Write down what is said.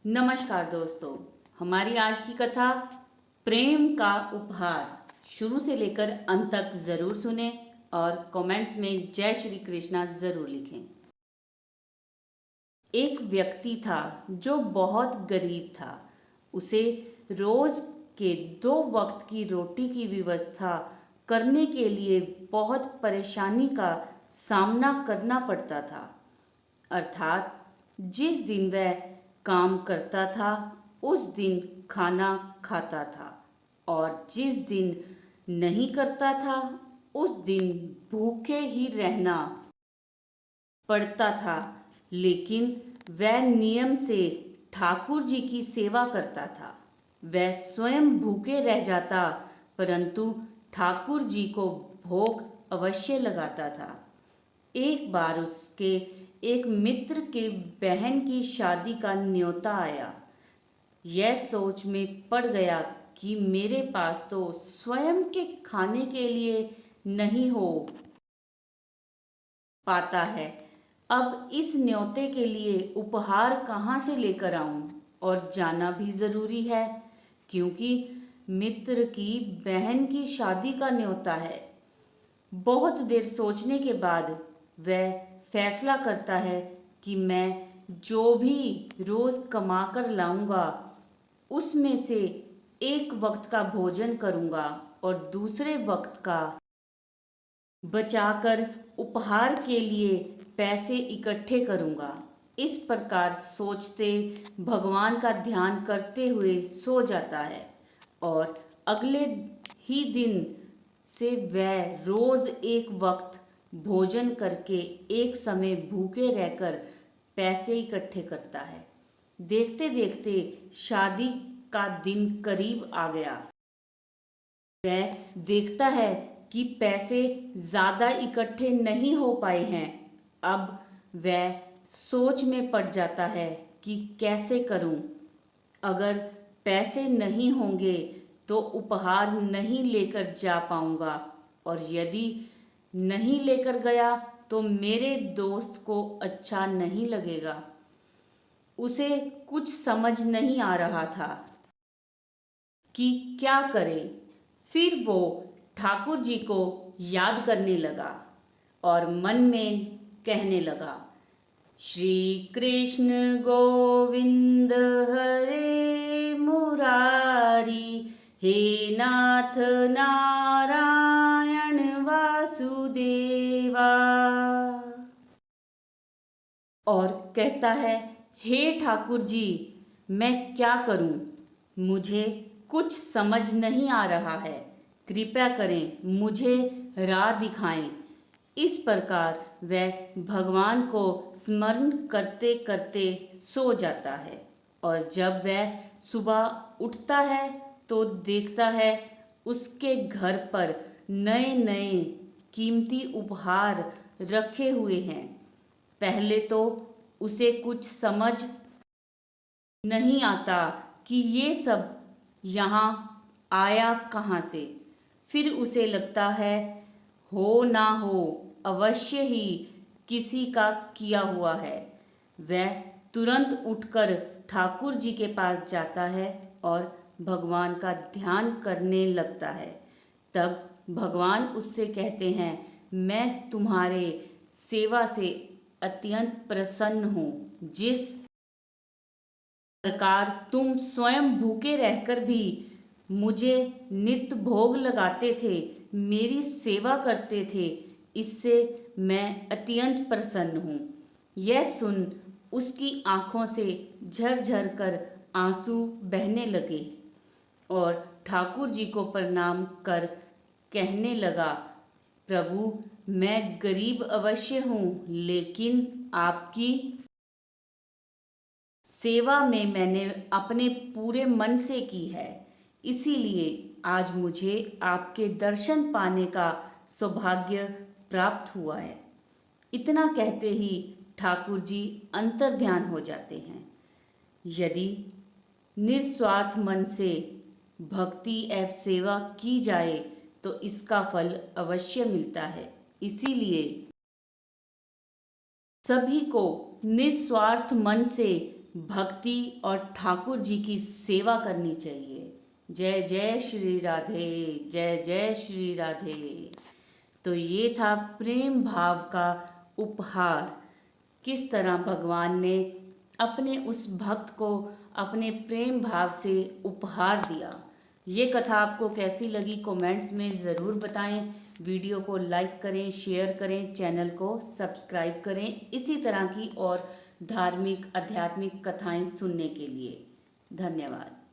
नमस्कार दोस्तों। हमारी आज की कथा प्रेम का उपहार शुरू से लेकर अंत तक जरूर सुने और कमेंट्स में जय श्री कृष्णा जरूर लिखें। एक व्यक्ति था जो बहुत गरीब था। उसे रोज के 2 वक्त की रोटी की व्यवस्था करने के लिए बहुत परेशानी का सामना करना पड़ता था। अर्थात जिस दिन वह काम करता था उस दिन खाना खाता था और जिस दिन नहीं करता था उस दिन भूखे ही रहना पड़ता था। लेकिन वह नियम से ठाकुर जी की सेवा करता था। वह स्वयं भूखे रह जाता परंतु ठाकुर जी को भोग अवश्य लगाता था। एक बार उसके एक मित्र के बहन की शादी का न्योता आया। यह सोच में पड़ गया कि मेरे पास तो स्वयं के खाने के लिए नहीं हो पाता है। अब इस न्योते के लिए उपहार कहाँ से लेकर आऊं? और जाना भी जरूरी है क्योंकि मित्र की बहन की शादी का न्योता है। बहुत देर सोचने के बाद वह फैसला करता है कि मैं जो भी रोज कमा कर लाऊंगा उसमें से एक वक्त का भोजन करूंगा और दूसरे वक्त का बचाकर उपहार के लिए पैसे इकट्ठे करूंगा। इस प्रकार सोचते भगवान का ध्यान करते हुए सो जाता है और अगले ही दिन से वह रोज एक वक्त भोजन करके एक समय भूखे रहकर पैसे इकट्ठे करता है। देखते देखते शादी का दिन करीब आ गया। वह देखता है कि पैसे ज्यादा इकट्ठे नहीं हो पाए हैं। अब वह सोच में पड़ जाता है कि कैसे करूं? अगर पैसे नहीं होंगे तो उपहार नहीं लेकर जा पाऊंगा और यदि नहीं लेकर गया तो मेरे दोस्त को अच्छा नहीं लगेगा। उसे कुछ समझ नहीं आ रहा था कि क्या करे। फिर वो ठाकुर जी को याद करने लगा और मन में कहने लगा, श्री कृष्ण गोविंद हरे मुरारी, हे नाथ नारायण वासुदेवा। और कहता है, हे ठाकुर जी, मैं क्या करूं? मुझे कुछ समझ नहीं आ रहा है। कृपया करें, मुझे राह दिखाएं। इस प्रकार वह भगवान को स्मरण करते करते सो जाता है और जब वह सुबह उठता है तो देखता है उसके घर पर नए नए कीमती उपहार रखे हुए हैं। पहले तो उसे कुछ समझ नहीं आता कि ये सब यहाँ आया कहाँ से। फिर उसे लगता है हो ना हो अवश्य ही किसी का किया हुआ है। वह तुरंत उठकर ठाकुर जी के पास जाता है और भगवान का ध्यान करने लगता है। तब भगवान उससे कहते हैं, मैं तुम्हारे सेवा से अत्यंत प्रसन्न हूँ। जिस प्रकार तुम स्वयं भूखे रहकर भी मुझे नित्य भोग लगाते थे, मेरी सेवा करते थे, इससे मैं अत्यंत प्रसन्न हूँ। यह सुन उसकी आंखों से झरझर कर आंसू बहने लगे और ठाकुर जी को प्रणाम कर कहने लगा, प्रभु, मैं गरीब अवश्य हूँ लेकिन आपकी सेवा में मैंने अपने पूरे मन से की है, इसीलिए आज मुझे आपके दर्शन पाने का सौभाग्य प्राप्त हुआ है। इतना कहते ही ठाकुर जी अंतर्ध्यान हो जाते हैं। यदि निस्वार्थ मन से भक्ति एवं सेवा की जाए तो इसका फल अवश्य मिलता है। इसीलिए सभी को निस्वार्थ मन से भक्ति और ठाकुर जी की सेवा करनी चाहिए। जय जय श्री राधे, जय जय श्री राधे। तो ये था प्रेम भाव का उपहार। किस तरह भगवान ने अपने उस भक्त को अपने प्रेम भाव से उपहार दिया। ये कथा आपको कैसी लगी कमेंट्स में ज़रूर बताएं। वीडियो को लाइक करें, शेयर करें, चैनल को सब्सक्राइब करें इसी तरह की और धार्मिक आध्यात्मिक कथाएं सुनने के लिए। धन्यवाद।